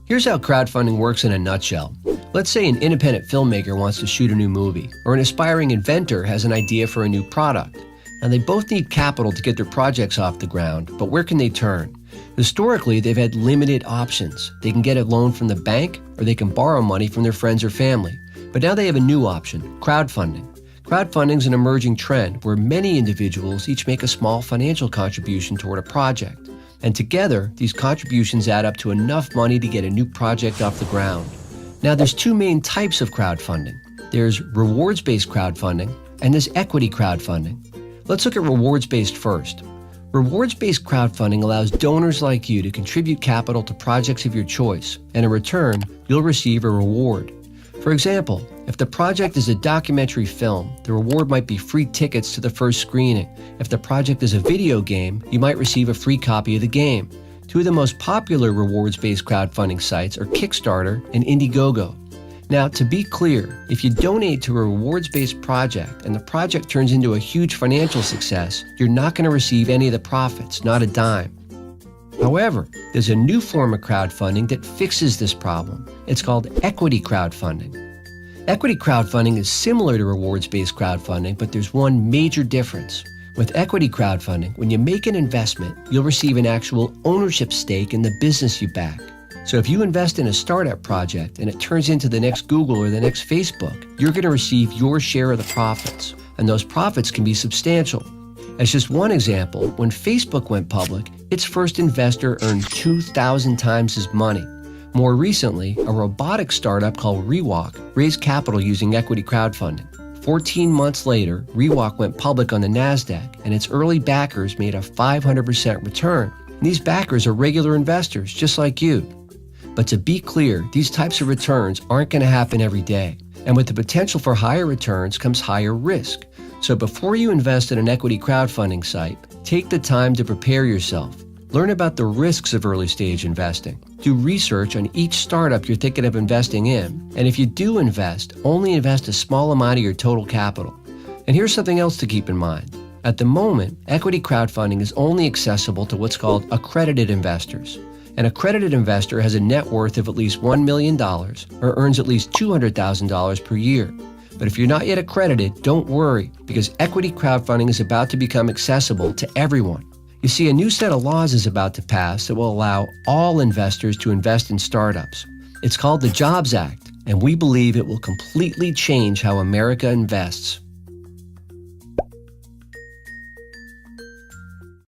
Here's how crowdfunding works in a nutshell. Let's say an independent filmmaker wants to shoot a new movie, or an aspiring inventor has an idea for a new product. Now, they both need capital to get their projects off the ground, but where can they turn? Historically, they've had limited options. They can get a loan from the bank, or they can borrow money from their friends or family. But now they have a new option, crowdfunding. Crowdfunding is an emerging trend where many individuals each make a small financial contribution toward a project. And together, these contributions add up to enough money to get a new project off the ground. Now, there's two main types of crowdfunding. There's rewards-based crowdfunding and there's equity crowdfunding. Let's look at rewards-based first. Rewards-based crowdfunding allows donors like you to contribute capital to projects of your choice, and in return, you'll receive a reward. For example, if the project is a documentary film, the reward might be free tickets to the first screening. If the project is a video game, you might receive a free copy of the game. Two of the most popular rewards-based crowdfunding sites are Kickstarter and Indiegogo. Now, to be clear, if you donate to a rewards-based project and the project turns into a huge financial success, you're not going to receive any of the profits, not a dime. However, there's a new form of crowdfunding that fixes this problem. It's called equity crowdfunding. Equity crowdfunding is similar to rewards-based crowdfunding, but there's one major difference. With equity crowdfunding, when you make an investment, you'll receive an actual ownership stake in the business you back. So if you invest in a startup project and it turns into the next Google or the next Facebook, you're going to receive your share of the profits. And those profits can be substantial. As just one example, when Facebook went public, its first investor earned 2,000 times his money. More recently, a robotics startup called Rewalk raised capital using equity crowdfunding. 14 months later, Rewalk went public on the NASDAQ, and its early backers made a 500% return. And these backers are regular investors, just like you. But to be clear, these types of returns aren't going to happen every day. And with the potential for higher returns comes higher risk. So before you invest in an equity crowdfunding site, take the time to prepare yourself. Learn about the risks of early stage investing. Do research on each startup you're thinking of investing in. And if you do invest, only invest a small amount of your total capital. And here's something else to keep in mind. At the moment, equity crowdfunding is only accessible to what's called accredited investors. An accredited investor has a net worth of at least $1 million or earns at least $200,000 per year. But if you're not yet accredited, don't worry, because equity crowdfunding is about to become accessible to everyone. You see, a new set of laws is about to pass that will allow all investors to invest in startups. It's called the Jobs Act, and we believe it will completely change how America invests.